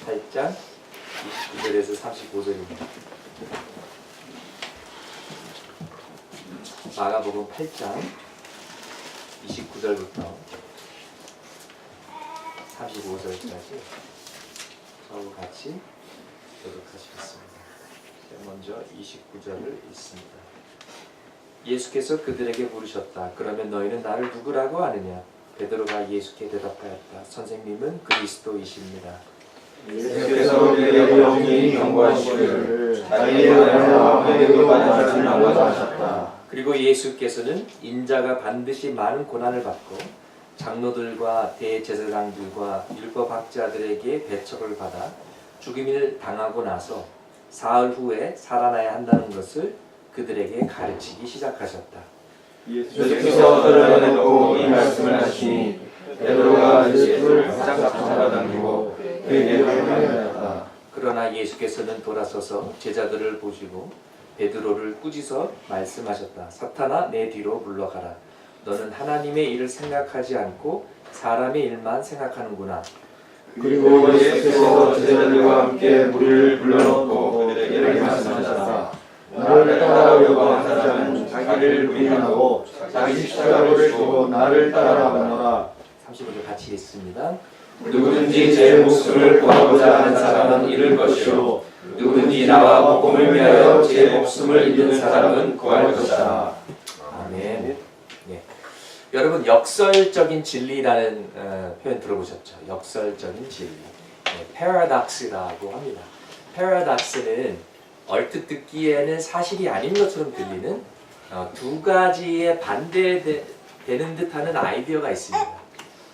8장 29절에서 35절입니다. 마가복음 8장 29절부터 35절까지 저하고 같이 교독하시겠습니다. 먼저 29절을 읽습니다. 예수께서 그들에게 물으셨다. 그러면 너희는 나를 누구라고 아느냐? 베드로가 예수께 대답하였다. 선생님은 그리스도이십니다. 예수께서 그에게 영이 경고하시기를 자기의 나라와 아무에게도 말하지 말라고 하셨다. 그리고 예수께서는 인자가 반드시 많은 고난을 받고 장로들과 대제사장들과 율법학자들에게 배척을 받아 죽임을 당하고 나서 사흘 후에 살아나야 한다는 것을 그들에게 가르치기 시작하셨다. 예수께서 드러내놓고 이 말씀을 하시니 베드로가 예수를 바짝 잡아당기고 그에게 말하였다. 그러나 예수께서는 돌아서서 제자들을 보시고 베드로를 꾸짖어 말씀하셨다. 사탄아, 내 뒤로 물러가라. 너는 하나님의 일을 생각하지 않고 사람의 일만 생각하는구나. 그리고 예수께서 제자들과 함께 무리를 불러놓고 그들에게 말씀하셨다. 나를 따라오려고 하는 자는 자기를 부인하고 자기 십자가를 지고 나를 따라오너라. 35절 같이 읽습니다. 누구든지 제 목숨을 구하고자 하는 사람은 잃을 것이요 누구든지 나와 복음을 위하여 제 목숨을 잃는 사람은 구할 것이다. 아멘. 네. 여러분, 역설적인 진리라는 표현 들어보셨죠? 역설적인 진리. 네, paradox라고 합니다. paradox는 얼핏 듣기에는 사실이 아닌 것처럼 들리는 두 가지의 반대되는 듯하는 아이디어가 있습니다.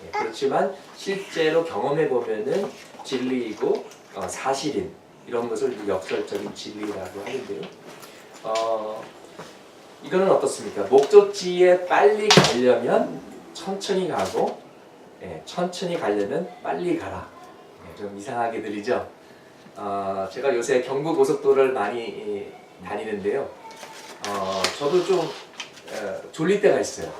네, 그렇지만 실제로 경험해 보면은 진리이고 사실인 이런 것을 역설적인 진리라고 하는데요. 이거는 어떻습니까? 목적지에 빨리 가려면 천천히 가고, 천천히 가려면 빨리 가라. 좀 이상하게 들리죠? 제가 요새 경부고속도로를 많이 다니는데요. 저도 좀 졸릴 때가 있어요.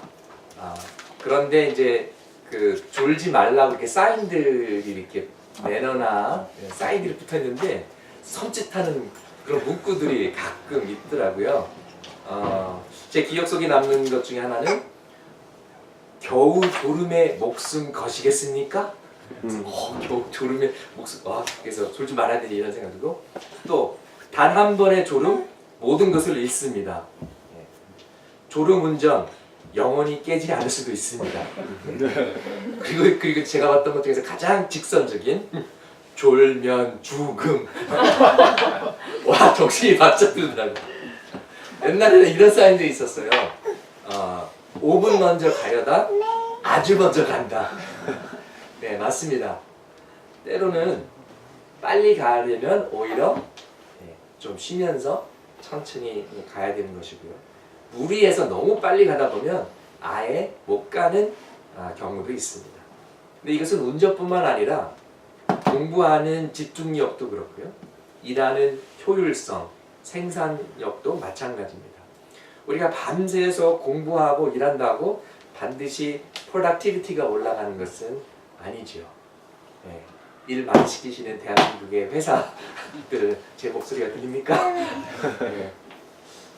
그런데 이제 그 졸지 말라고 이렇게 사인들이 이렇게 매너나 사인들이 붙어 있는데 섬찟하는 그런 문구들이 가끔 있더라고요. 제 기억 속에 남는 것 중에 하나는 겨우 졸음에 목숨 거시겠습니까? 겨우 졸음에 목숨 그래서 졸지 말아야 되지 이런 생각 들고 또 단 한 번의 졸음 모든 것을 잃습니다. 졸음 운전 영원히 깨지 않을 수도 있습니다. 그리고 제가 봤던 것 중에서 가장 직선적인 졸면 죽음. 와, 정신이 바짝 들더라고요. 옛날에는 이런 사인도 있었어요. 5분 먼저 가려다 아주 먼저 간다. 네, 맞습니다. 때로는 빨리 가려면 오히려 좀 쉬면서 천천히 가야 되는 것이고요. 무리해서 너무 빨리 가다 보면 아예 못 가는 경우도 있습니다. 근데 이것은 운전뿐만 아니라 공부하는 집중력도 그렇고요. 일하는 효율성, 생산력도 마찬가지입니다. 우리가 밤새서 공부하고 일한다고 반드시 productivity가 올라가는 것은 아니죠. 일 많이 시키시는 대한민국의 회사들 제 목소리가 들립니까?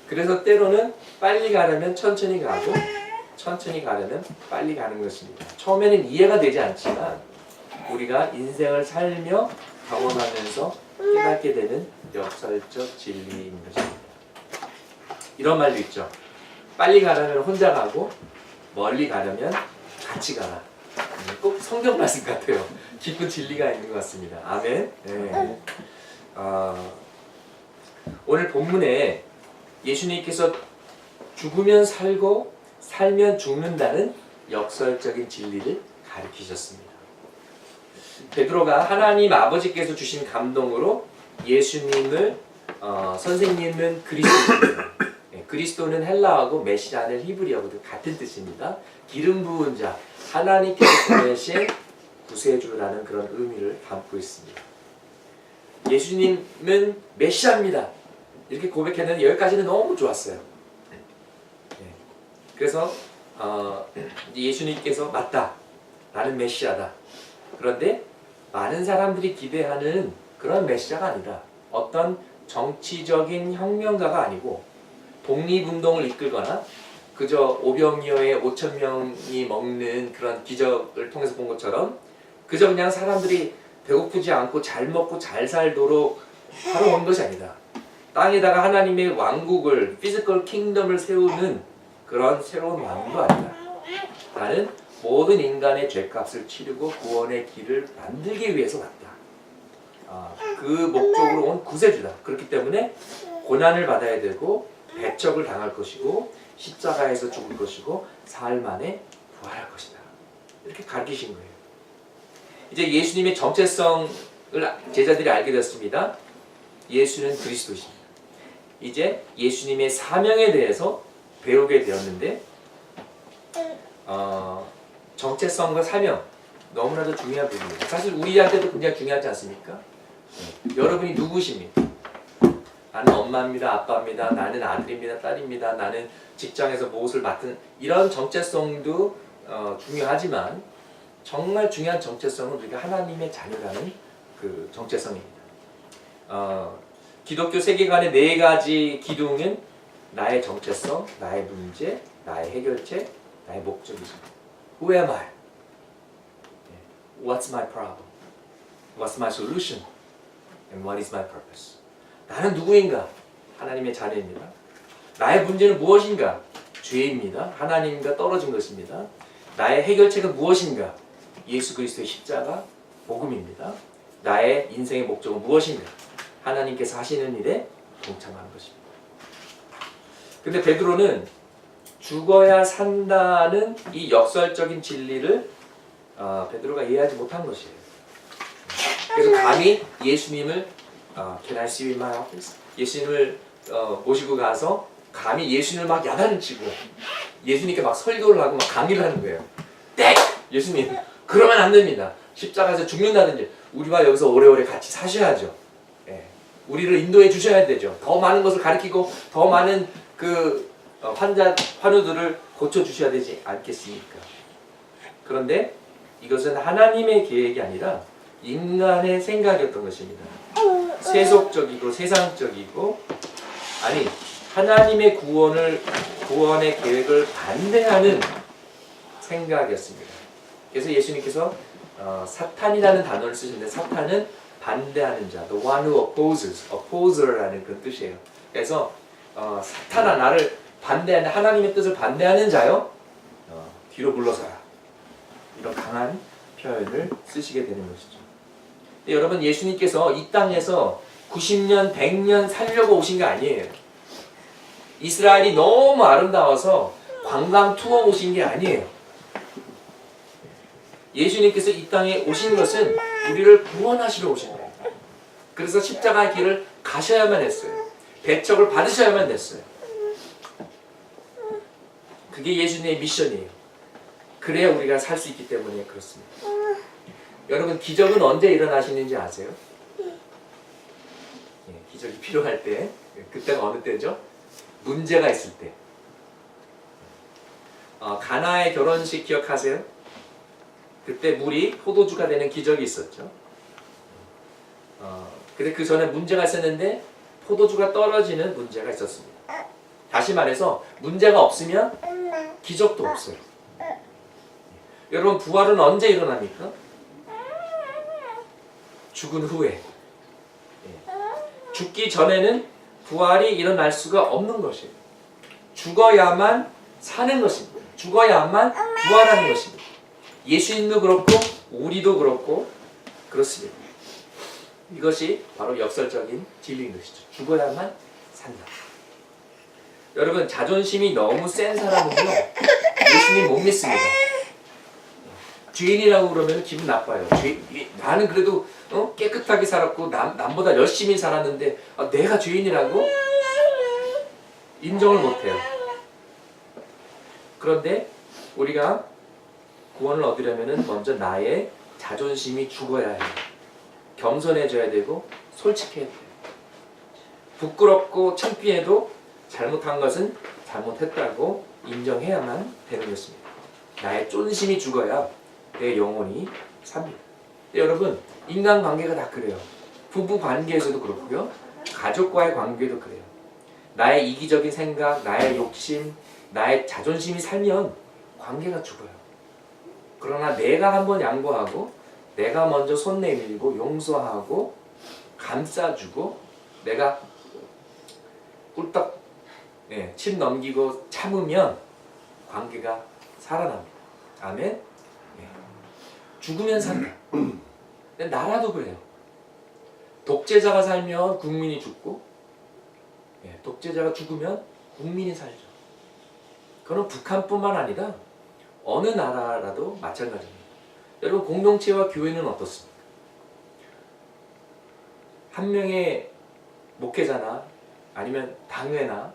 그래서 때로는 빨리 가려면 천천히 가고 천천히 가려면 빨리 가는 것입니다. 처음에는 이해가 되지 않지만 우리가 인생을 살며 경험하면서 깨닫게 되는 역설적 진리인 것입니다. 이런 말도 있죠. 빨리 가려면 혼자 가고 멀리 가려면 같이 가라. 꼭 성경 말씀 같아요. 깊은 진리가 있는 것 같습니다. 아멘. 네. 오늘 본문에 예수님께서 죽으면 살고 살면 죽는다는 역설적인 진리를 가르치셨습니다. 베드로가 하나님 아버지께서 주신 감동으로 예수님을 선생님은 그리스도입니다. 그리스도는 헬라어고 메시아는 히브리어고도 같은 뜻입니다. 기름 부은 자, 하나님께서 보내신 구세주라는 그런 의미를 담고 있습니다. 예수님은 메시아입니다. 이렇게 고백했는데 여기까지는 너무 좋았어요. 그래서 예수님께서 맞다. 나는 메시아다. 그런데 많은 사람들이 기대하는 그런 메시아가 아니라 어떤 정치적인 혁명가가 아니고 독립운동을 이끌거나 그저 오병이어의 5천 명이 먹는 그런 기적을 통해서 본 것처럼 그저 그냥 사람들이 배고프지 않고 잘 먹고 잘 살도록 하러 온 것이 아니다. 땅에다가 하나님의 왕국을 피지컬 킹덤을 세우는 그런 새로운 왕도 아니다. 나는 모든 인간의 죄값을 치르고 구원의 길을 만들기 위해서 왔다. 그 목적으로 온 구세주다. 그렇기 때문에 고난을 받아야 되고 배척을 당할 것이고 십자가에서 죽을 것이고 사흘 만에 부활할 것이다. 이렇게 가르치신 거예요. 이제 예수님의 정체성을 제자들이 알게 되었습니다. 예수는 그리스도십니다. 이제 예수님의 사명에 대해서 배우게 되었는데 정체성과 사명 너무나도 중요한 부분입니다. 사실 우리한테도 굉장히 중요하지 않습니까? 여러분이 누구십니까? 나는 엄마입니다, 아빠입니다, 나는 아들입니다, 딸입니다, 나는 직장에서 무엇을 맡은 이런 정체성도 중요하지만 정말 중요한 정체성은 우리가 하나님의 자녀라는 그 정체성입니다. 기독교 세계관의 4가지 기둥은 나의 정체성, 나의 문제, 나의 해결책, 나의 목적이죠. Who am I? What's my problem? What's my solution? And what is my purpose? 나는 누구인가? 하나님의 자녀입니다. 나의 문제는 무엇인가? 죄입니다. 하나님과 떨어진 것입니다. 나의 해결책은 무엇인가? 예수 그리스도의 십자가, 복음입니다. 나의 인생의 목적은 무엇인가? 하나님께서 하시는 일에 동참하는 것입니다. 근데 베드로는 죽어야 산다는 이 역설적인 진리를 베드로가 이해하지 못한 것이에요. 그래서 감히 예수님을 Can I see you in my office? 예수님을 모시고 가서 감히 예수님을 막 야단치고 예수님께 막 설교를 하고 막 강의를 하는 거예요. 땡! 예수님 그러면 안 됩니다. 십자가에서 죽는다든지 우리와 여기서 오래오래 같이 사셔야죠. 예. 우리를 인도해 주셔야 되죠. 더 많은 것을 가르치고 더 많은 그 환우들을 고쳐 주셔야 되지 않겠습니까? 그런데 이것은 하나님의 계획이 아니라 인간의 생각이었던 것입니다. 세속적이고 세상적이고 아니 하나님의 구원의 계획을 반대하는 생각이었습니다. 그래서 예수님께서 사탄이라는 단어를 쓰시는데 사탄은 반대하는 자, the one who opposes, opposer라는 그 뜻이에요. 그래서 사탄아 나를 반대하는 하나님의 뜻을 반대하는 자요 뒤로 물러서라. 이런 강한 표현을 쓰시게 되는 것이죠. 여러분 예수님께서 이 땅에서 90년, 100년 살려고 오신 게 아니에요. 이스라엘이 너무 아름다워서 관광 투어 오신 게 아니에요. 예수님께서 이 땅에 오신 것은 우리를 구원하시러 오신 거예요. 그래서 십자가의 길을 가셔야만 했어요. 배척을 받으셔야만 됐어요. 그게 예수님의 미션이에요. 그래야 우리가 살 수 있기 때문에 그렇습니다. 여러분 기적은 언제 일어나시는지 아세요? 기적이 필요할 때 그때가 어느 때죠? 문제가 있을 때. 가나의 결혼식 기억하세요? 그때 물이 포도주가 되는 기적이 있었죠. 근데 그 전에 문제가 있었는데 포도주가 떨어지는 문제가 있었습니다. 다시 말해서 문제가 없으면 기적도 없어요. 여러분 부활은 언제 일어납니까? 죽은 후에. 죽기 전에는 부활이 일어날 수가 없는 것이에요. 죽어야만 사는 것입니다. 죽어야만 부활하는 것입니다. 예수님도 그렇고 우리도 그렇고 그렇습니다. 이것이 바로 역설적인 진리인 것이죠. 죽어야만 산다. 여러분 자존심이 너무 센 사람은요 예수님 못 믿습니다. 죄인이라고 그러면 기분 나빠요. 나는 그래도 깨끗하게 살았고 남보다 열심히 살았는데 내가 죄인이라고 인정을 못해요. 그런데 우리가 구원을 얻으려면 먼저 나의 자존심이 죽어야 해요. 겸손해져야 되고 솔직해야 돼요. 부끄럽고 창피해도 잘못한 것은 잘못했다고 인정해야만 되는 것입니다. 나의 쫀심이 죽어야 내 영혼이 삽니다. 여러분 인간관계가 다 그래요. 부부 관계에서도 그렇고요. 가족과의 관계도 그래요. 나의 이기적인 생각, 나의 욕심, 나의 자존심이 살면 관계가 죽어요. 그러나 내가 한번 양보하고 내가 먼저 손 내밀고 용서하고 감싸주고 내가 꿀떡 침 넘기고 참으면 관계가 살아납니다. 아멘. 죽으면 산다. 근데 나라도 그래요. 독재자가 살면 국민이 죽고 독재자가 죽으면 국민이 살죠. 그건 북한뿐만 아니라 어느 나라라도 마찬가지입니다. 여러분 공동체와 교회는 어떻습니까? 한 명의 목회자나 아니면 당회나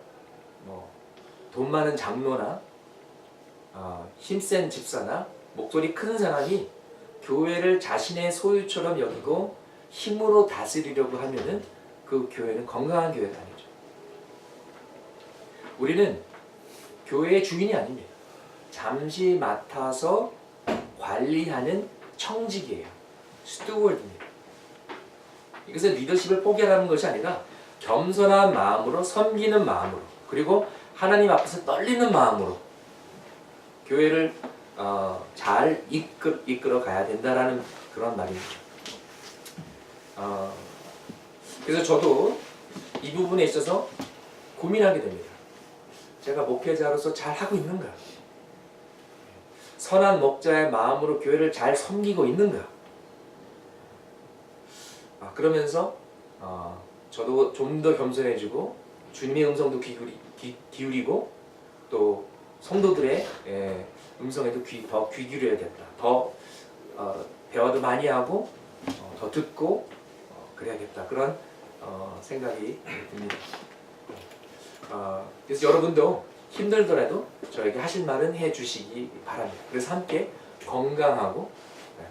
돈 많은 장로나 힘센 집사나 목소리 큰 사람이 교회를 자신의 소유처럼 여기고 힘으로 다스리려고 하면은 그 교회는 건강한 교회가 아니죠. 우리는 교회의 주인이 아닙니다. 잠시 맡아서 관리하는 청직이에요. 스튜어드입니다. 이것은 리더십을 포기하라는 것이 아니라 겸손한 마음으로 섬기는 마음으로 그리고 하나님 앞에서 떨리는 마음으로 교회를 잘 이끌어 가야 된다라는 그런 말입니다. 그래서 저도 이 부분에 있어서 고민하게 됩니다. 제가 목회자로서 잘 하고 있는가? 선한 목자의 마음으로 교회를 잘 섬기고 있는가? 그러면서 저도 좀 더 겸손해지고 주님의 음성도 기울이고 또 성도들의 음성에도 더 귀 기울여야겠다. 더 대화도 많이 하고 더 듣고 그래야겠다. 그런 생각이 듭니다. 그래서 여러분도 힘들더라도 저에게 하실 말은 해주시기 바랍니다. 그래서 함께 건강하고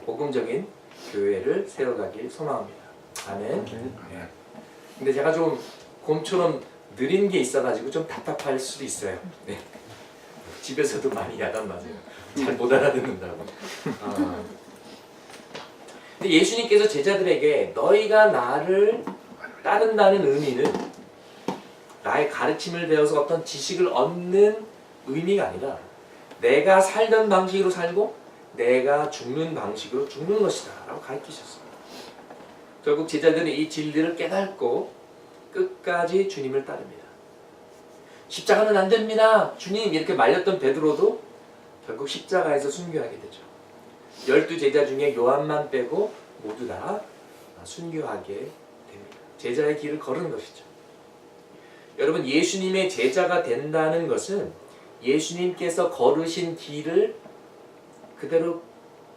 복음적인 교회를 세워가길 소망합니다. 아멘. 네. 근데 제가 좀 곰처럼 느린 게 있어가지고 좀 답답할 수도 있어요. 네. 집에서도 많이 야단 맞아요. 잘 못 알아듣는다고. 근데 예수님께서 제자들에게 너희가 나를 따른다는 의미는 나의 가르침을 배워서 어떤 지식을 얻는 의미가 아니라 내가 살던 방식으로 살고 내가 죽는 방식으로 죽는 것이다 라고 가르치셨습니다. 결국 제자들은 이 진리를 깨닫고 끝까지 주님을 따릅니다. 십자가는 안 됩니다. 주님 이렇게 말렸던 베드로도 결국 십자가에서 순교하게 되죠. 12 제자 중에 요한만 빼고 모두 다 순교하게 됩니다. 제자의 길을 걸은 것이죠. 여러분 예수님의 제자가 된다는 것은 예수님께서 걸으신 길을 그대로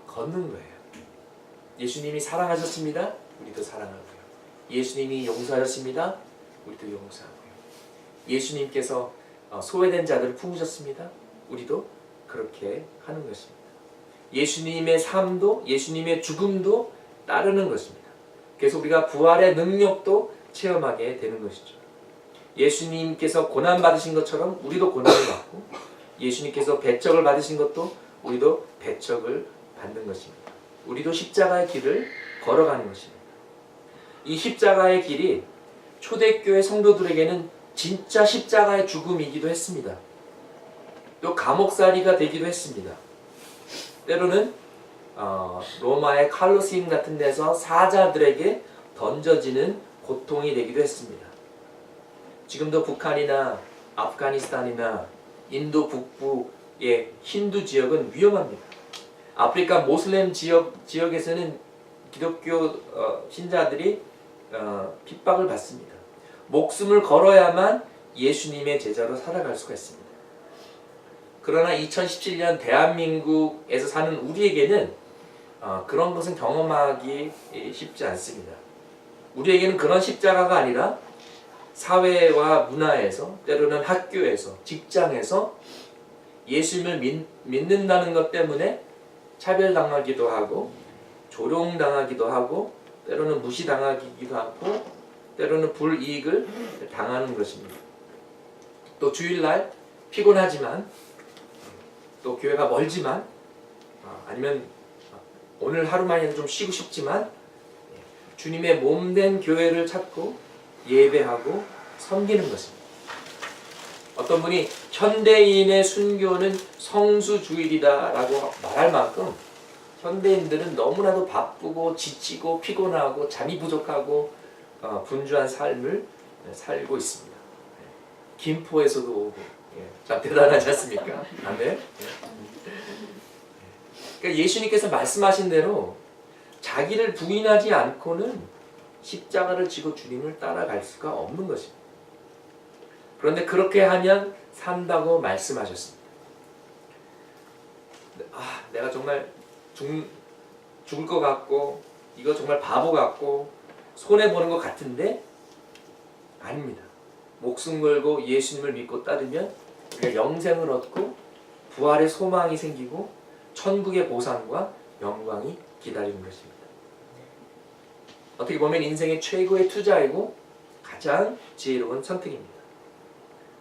걷는 거예요. 예수님이 사랑하셨습니다. 우리도 사랑하고요. 예수님이 용서하셨습니다. 우리도 용서하고요. 예수님께서 소외된 자들을 품으셨습니다. 우리도 그렇게 하는 것입니다. 예수님의 삶도 예수님의 죽음도 따르는 것입니다. 그래서 우리가 부활의 능력도 체험하게 되는 것이죠. 예수님께서 고난 받으신 것처럼 우리도 고난을 받고 예수님께서 배척을 받으신 것도 우리도 배척을 받는 것입니다. 우리도 십자가의 길을 걸어가는 것입니다. 이 십자가의 길이 초대교회 성도들에게는 진짜 십자가의 죽음이기도 했습니다. 또 감옥살이가 되기도 했습니다. 때로는 로마의 칼로시움 같은 데서 사자들에게 던져지는 고통이 되기도 했습니다. 지금도 북한이나 아프가니스탄이나 인도 북부의 힌두 지역은 위험합니다. 아프리카 모슬렘 지역에서는 기독교 신자들이 핍박을 받습니다. 목숨을 걸어야만 예수님의 제자로 살아갈 수가 있습니다. 그러나 2017년 대한민국에서 사는 우리에게는 그런 것은 경험하기 쉽지 않습니다. 우리에게는 그런 십자가가 아니라 사회와 문화에서 때로는 학교에서 직장에서 예수님을 믿는다는 것 때문에 차별당하기도 하고 조롱당하기도 하고 때로는 무시당하기도 하고 때로는 불이익을 당하는 것입니다. 또 주일날 피곤하지만 또 교회가 멀지만 아니면 오늘 하루만이라도 좀 쉬고 싶지만 주님의 몸된 교회를 찾고 예배하고 섬기는 것입니다. 어떤 분이 현대인의 순교는 성수주일이다라고 말할 만큼 현대인들은 너무나도 바쁘고 지치고 피곤하고 잠이 부족하고 분주한 삶을 살고 있습니다. 김포에서도 오고 참 대단하지 않습니까? 아멘. 그러니까 예수님께서 말씀하신 대로 자기를 부인하지 않고는 십자가를 지고 주님을 따라갈 수가 없는 것입니다. 그런데 그렇게 하면 산다고 말씀하셨습니다. 내가 정말 죽을 것 같고 이거 정말 바보 같고 손해보는 것 같은데 아닙니다. 목숨 걸고 예수님을 믿고 따르면 우리가 영생을 얻고 부활의 소망이 생기고 천국의 보상과 영광이 기다리는 것입니다. 어떻게 보면 인생의 최고의 투자이고 가장 지혜로운 선택입니다.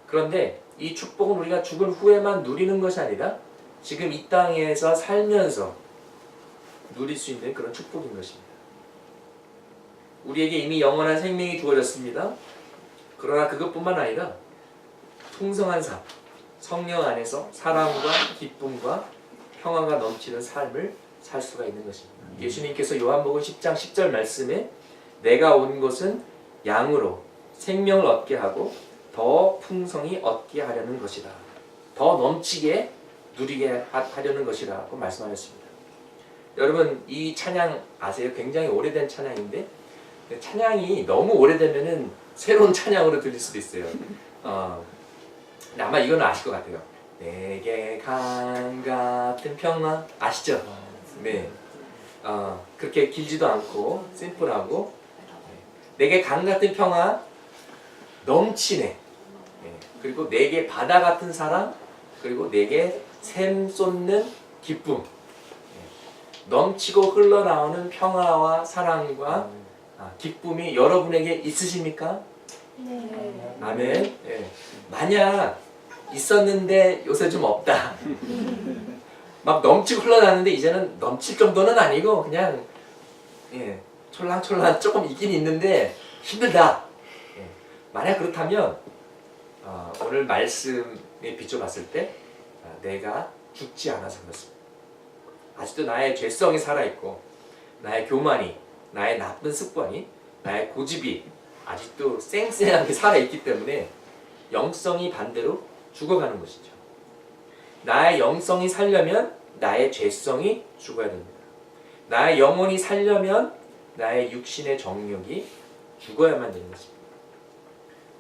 그런데 이 축복은 우리가 죽은 후에만 누리는 것이 아니라 지금 이 땅에서 살면서 누릴 수 있는 그런 축복인 것입니다. 우리에게 이미 영원한 생명이 주어졌습니다. 그러나 그것뿐만 아니라 풍성한 삶, 성령 안에서 사랑과 기쁨과 평화가 넘치는 삶을 살 수가 있는 것입니다. 예수님께서 요한복음 10장 10절 말씀에 내가 온 것은 양으로 생명을 얻게 하고 더 풍성히 얻게 하려는 것이다. 더 넘치게 누리게 하려는 것이라고 말씀하셨습니다. 여러분 이 찬양 아세요? 굉장히 오래된 찬양인데 찬양이 너무 오래되면은 새로운 찬양으로 들릴 수도 있어요. 아마 이건 아실 것 같아요. 내게 강 같은 평화 아시죠? 네. 그렇게 길지도 않고 심플하고 내게 강 같은 평화 넘치네. 그리고 내게 바다 같은 사랑 그리고 내게 샘 쏟는 기쁨 넘치고 흘러나오는 평화와 사랑과 기쁨이 여러분에게 있으십니까? 네. 아멘. 만약 있었는데 요새 좀 없다. 막 넘치고 흘러나는데 이제는 넘칠 정도는 아니고 그냥 촐랑촐랑 조금 있긴 있는데 힘들다. 만약 그렇다면 오늘 말씀에 비춰봤을 때 내가 죽지 않아서 그렇습니다. 아직도 나의 죄성이 살아있고 나의 교만이 나의 나쁜 습관이 나의 고집이 아직도 쌩쌩하게 살아있기 때문에 영성이 반대로 죽어가는 것이죠. 나의 영성이 살려면 나의 죄성이 죽어야 됩니다. 나의 영혼이 살려면 나의 육신의 정욕이 죽어야만 되는 것입니다.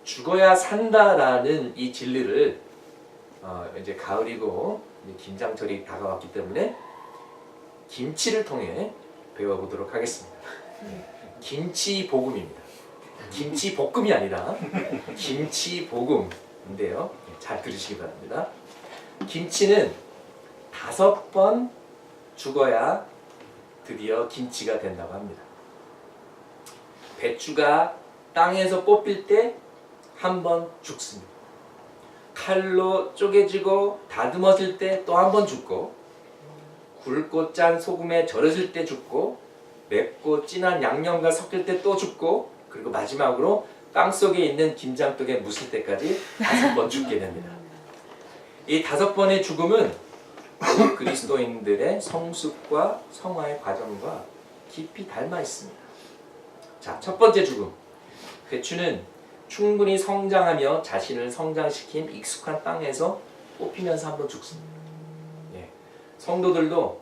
죽어야 산다라는 이 진리를 이제 가을이고 김장철이 다가왔기 때문에 김치를 통해 배워보도록 하겠습니다. 김치 볶음입니다. 김치 볶음이 아니라 김치 볶음인데요. 잘 들으시기 바랍니다. 김치는 5번 죽어야 드디어 김치가 된다고 합니다. 배추가 땅에서 뽑힐 때 한 번 죽습니다. 칼로 쪼개지고 다듬어질 때 또 한 번 죽고 굵고 짠 소금에 절여질 때 죽고 맵고 진한 양념과 섞일 때 또 죽고 그리고 마지막으로 땅속에 있는 김장떡에 묻을 때까지 5번 죽게 됩니다. 이 5번의 죽음은 그리스도인들의 성숙과 성화의 과정과 깊이 닮아 있습니다. 자, 첫 번째 죽음. 배추는 충분히 성장하며 자신을 성장시킨 익숙한 땅에서 뽑히면서 한번 죽습니다. 성도들도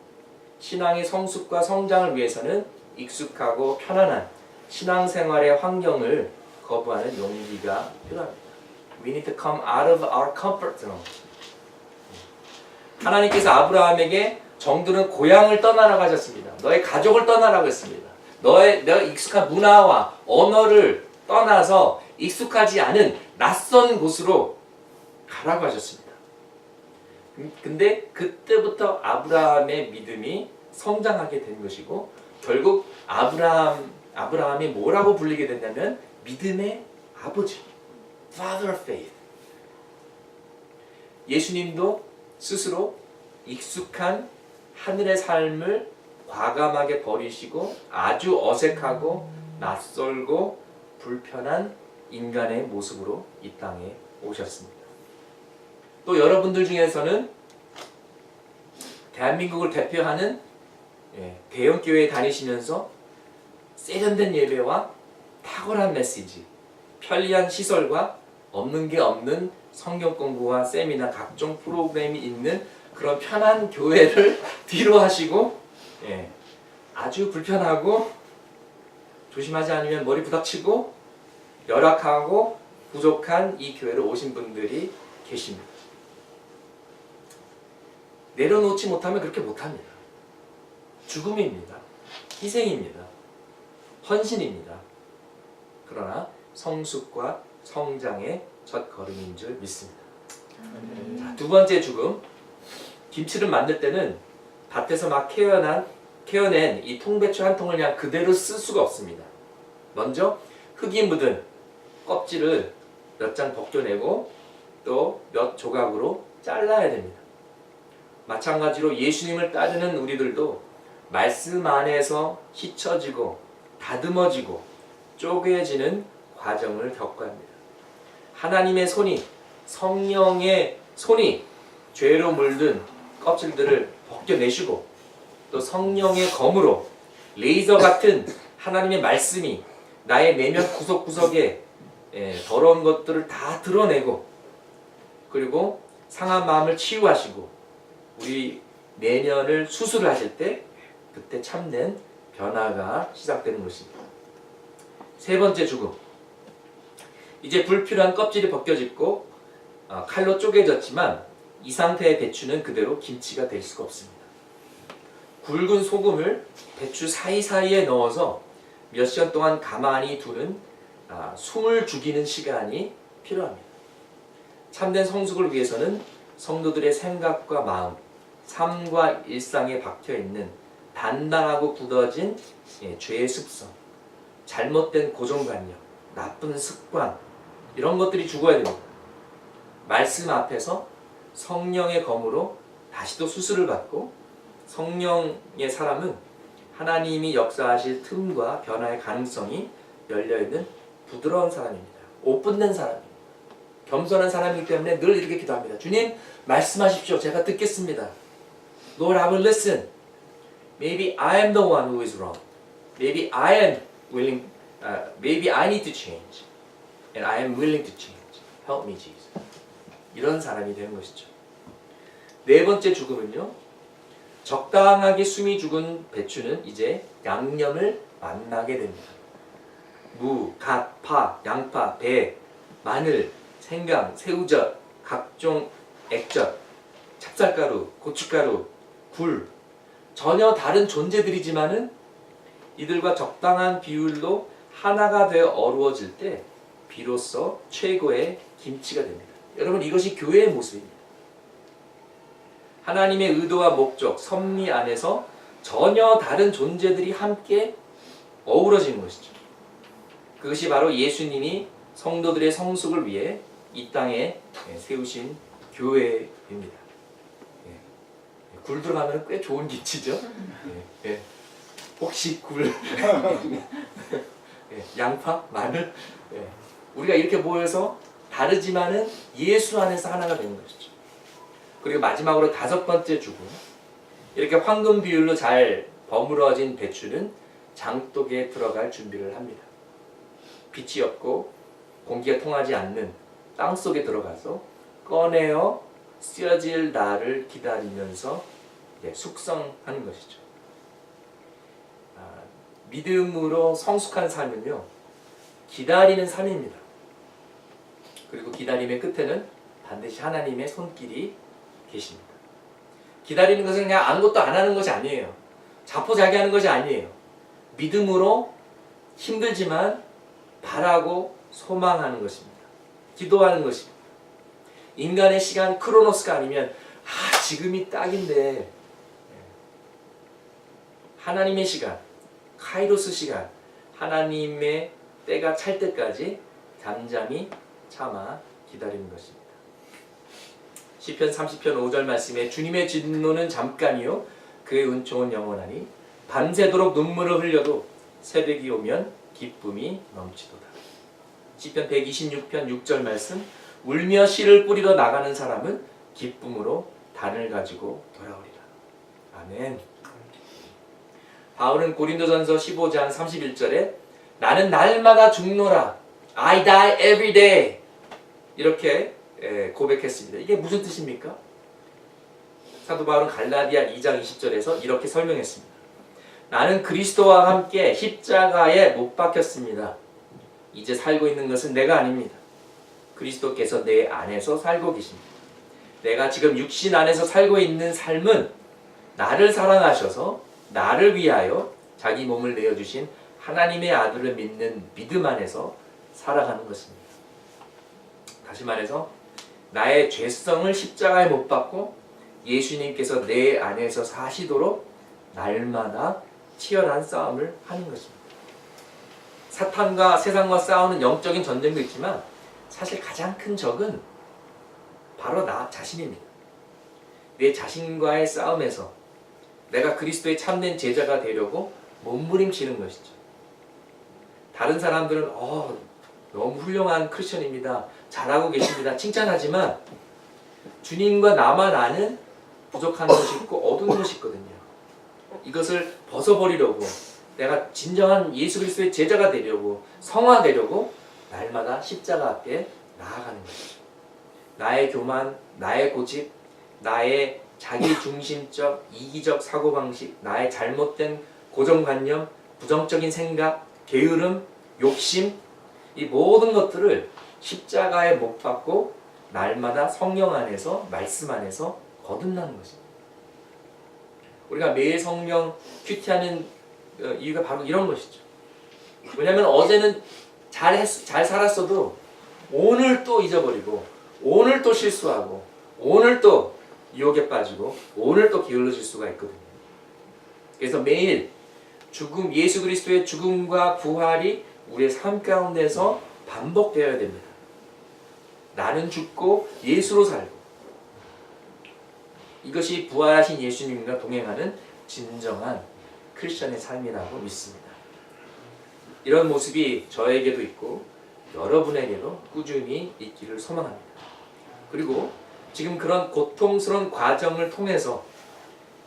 신앙의 성숙과 성장을 위해서는 익숙하고 편안한 신앙생활의 환경을 거부하는 용기가 필요합니다. We need to come out of our comfort zone. 하나님께서 아브라함에게 정들은 고향을 떠나라고 하셨습니다. 너의 가족을 떠나라고 했습니다. 너의 익숙한 문화와 언어를 떠나서 익숙하지 않은 낯선 곳으로 가라고 하셨습니다. 근데 그때부터 아브라함의 믿음이 성장하게 된 것이고 결국 아브라함이 뭐라고 불리게 됐냐면 믿음의 아버지, Father of Faith. 예수님도 스스로 익숙한 하늘의 삶을 과감하게 버리시고 아주 어색하고 낯설고 불편한 인간의 모습으로 이 땅에 오셨습니다. 또 여러분들 중에서는 대한민국을 대표하는 대형교회에 다니시면서 세련된 예배와 탁월한 메시지, 편리한 시설과 없는 게 없는 성경 공부와 세미나 각종 프로그램이 있는 그런 편한 교회를 뒤로 하시고 아주 불편하고 조심하지 않으면 머리 부닥치고 열악하고 부족한 이 교회로 오신 분들이 계십니다. 내려놓지 못하면 그렇게 못합니다. 죽음입니다. 희생입니다. 헌신입니다. 그러나 성숙과 성장의 첫 걸음인 줄 믿습니다. 자, 두 번째 죽음. 김치를 만들 때는 밭에서 막 캐어낸 이 통배추 한 통을 그냥 그대로 쓸 수가 없습니다. 먼저 흙이 묻은 껍질을 몇 장 벗겨내고 또 몇 조각으로 잘라야 됩니다. 마찬가지로 예수님을 따르는 우리들도 말씀 안에서 hit쳐지고 다듬어지고 쪼개지는 과정을 겪어야 합니다. 하나님의 손이, 성령의 손이 죄로 물든 껍질들을 벗겨내시고 또 성령의 검으로 레이저 같은 하나님의 말씀이 나의 내면 구석구석에 더러운 것들을 다 드러내고 그리고 상한 마음을 치유하시고 우리 내면을 수술하실 때 그때 참된 변화가 시작되는 것입니다. 세 번째 죽음. 이제 불필요한 껍질이 벗겨졌고 칼로 쪼개졌지만 이 상태의 배추는 그대로 김치가 될 수가 없습니다. 굵은 소금을 배추 사이사이에 넣어서 몇 시간 동안 가만히 두는 숨을 죽이는 시간이 필요합니다. 참된 성숙을 위해서는 성도들의 생각과 마음, 삶과 일상에 박혀있는 단단하고 굳어진 죄의 습성, 잘못된 고정관념, 나쁜 습관 이런 것들이 죽어야 됩니다. 말씀 앞에서 성령의 검으로 다시 또 수술을 받고 성령의 사람은 하나님이 역사하실 틈과 변화의 가능성이 열려있는 부드러운 사람입니다. 오픈된 사람입니다. 겸손한 사람이기 때문에 늘 이렇게 기도합니다. 주님 말씀하십시오. 제가 듣겠습니다. Lord, I will listen. Maybe I am the one who is wrong. Maybe I am willing. Maybe I need to change. And I am willing to change. Help me, Jesus. 이런 사람이 되는 것이죠. 네 번째 죽음은요. 적당하게 숨이 죽은 배추는 이제 양념을 만나게 됩니다. 무, 갓, 파, 양파, 배, 마늘, 생강, 새우젓, 각종 액젓, 찹쌀가루, 고춧가루, 굴 전혀 다른 존재들이지만은 이들과 적당한 비율로 하나가 되어 어우러질 때 비로소 최고의 김치가 됩니다. 여러분 이것이 교회의 모습입니다. 하나님의 의도와 목적, 섭리 안에서 전혀 다른 존재들이 함께 어우러지는 것이죠. 그것이 바로 예수님이 성도들의 성숙을 위해 이 땅에 세우신 교회입니다. 굴 들어가면 꽤 좋은 김치죠. 혹시 굴, 양파, 마늘 우리가 이렇게 모여서 다르지만은 예수 안에서 하나가 되는 것이죠. 그리고 마지막으로 다섯 번째 죽음. 이렇게 황금 비율로 잘 버무러진 배추는 장독에 들어갈 준비를 합니다. 빛이 없고 공기가 통하지 않는 땅 속에 들어가서 꺼내어 쓰여질 날을 기다리면서 숙성하는 것이죠. 믿음으로 성숙한 삶은요, 기다리는 삶입니다. 그리고 기다림의 끝에는 반드시 하나님의 손길이 계십니다. 기다리는 것은 그냥 아무것도 안 하는 것이 아니에요. 자포자기하는 것이 아니에요. 믿음으로 힘들지만 바라고 소망하는 것입니다. 기도하는 것입니다. 인간의 시간 크로노스가 아니면 지금이 딱인데 하나님의 시간, 카이로스 시간, 하나님의 때가 찰 때까지 잠잠히 참아 기다리는 것입니다. 시편 30편 5절 말씀에 주님의 진노는 잠깐이요 그의 은총은 영원하니 밤새도록 눈물을 흘려도 새벽이 오면 기쁨이 넘치도다. 시편 126편 6절 말씀, 울며 씨를 뿌리러 나가는 사람은 기쁨으로 단을 가지고 돌아오리라. 아멘. 바울은 고린도전서 15장 31절에 나는 날마다 죽노라. I die every day. 이렇게 고백했습니다. 이게 무슨 뜻입니까? 사도 바울은 갈라디아 2장 20절에서 이렇게 설명했습니다. 나는 그리스도와 함께 십자가에 못 박혔습니다. 이제 살고 있는 것은 내가 아닙니다. 그리스도께서 내 안에서 살고 계십니다. 내가 지금 육신 안에서 살고 있는 삶은 나를 사랑하셔서 나를 위하여 자기 몸을 내어주신 하나님의 아들을 믿는 믿음 안에서 살아가는 것입니다. 다시 말해서 나의 죄성을 십자가에 못 박고 예수님께서 내 안에서 사시도록 날마다 치열한 싸움을 하는 것입니다. 사탄과 세상과 싸우는 영적인 전쟁도 있지만 사실 가장 큰 적은 바로 나 자신입니다. 내 자신과의 싸움에서 내가 그리스도의 참된 제자가 되려고 몸부림치는 것이죠. 다른 사람들은 너무 훌륭한 크리스천입니다. 잘하고 계십니다. 칭찬하지만 주님과 나만 아는 부족한 것이 있고 어두운 것이 있거든요. 이것을 벗어버리려고 내가 진정한 예수 그리스도의 제자가 되려고 성화되려고 날마다 십자가 앞에 나아가는 것이죠. 나의 교만, 나의 고집, 나의 자기중심적, 이기적 사고방식, 나의 잘못된 고정관념, 부정적인 생각, 게으름, 욕심, 이 모든 것들을 십자가에 못 박고 날마다 성령 안에서, 말씀 안에서 거듭나는 것입니다. 우리가 매일 성령 큐티하는 이유가 바로 이런 것이죠. 왜냐하면 어제는 잘 살았어도 오늘 또 잊어버리고 오늘 또 실수하고 오늘 또 유혹에 빠지고 오늘 또 게을러질 수가 있거든요. 그래서 매일 예수 그리스도의 죽음과 부활이 우리의 삶 가운데서 반복되어야 됩니다. 나는 죽고 예수로 살고, 이것이 부활하신 예수님과 동행하는 진정한 크리스천의 삶이라고 믿습니다. 이런 모습이 저에게도 있고 여러분에게도 꾸준히 있기를 소망합니다. 그리고 지금 그런 고통스러운 과정을 통해서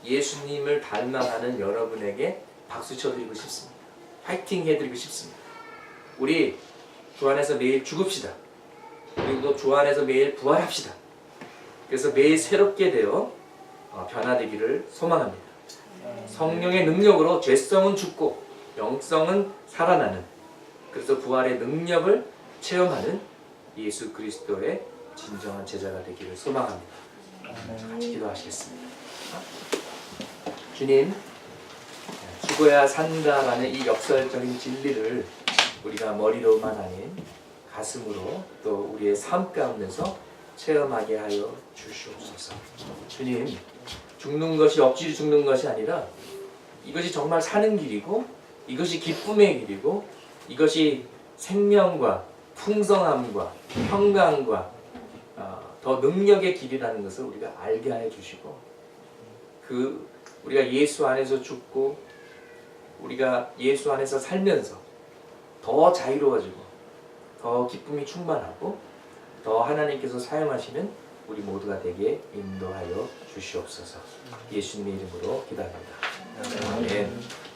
예수님을 닮아가는 여러분에게 박수 쳐드리고 싶습니다. 파이팅 해드리고 싶습니다. 우리 주 안에서 매일 죽읍시다. 그리고 또 주 안에서 매일 부활합시다. 그래서 매일 새롭게 되어 변화되기를 소망합니다. 성령의 능력으로 죄성은 죽고 영성은 살아나는, 그래서 부활의 능력을 체험하는 예수 그리스도의 진정한 제자가 되기를 소망합니다. 같이 기도하시겠습니다. 주님, 죽어야 산다라는 이 역설적인 진리를 우리가 머리로만 아닌 가슴으로 또 우리의 삶 가운데서 체험하게 하여 주시옵소서. 주님, 죽는 것이 억지로 죽는 것이 아니라 이것이 정말 사는 길이고, 이것이 기쁨의 길이고, 이것이 생명과 풍성함과 평강과 더 능력의 길이라는 것을 우리가 알게 하여 주시고, 우리가 예수 안에서 죽고 우리가 예수 안에서 살면서 더 자유로워지고 더 기쁨이 충만하고 더 하나님께서 사용하시는 우리 모두가 되게 인도하여 주시옵소서. 예수님의 이름으로 기도합니다. 아멘.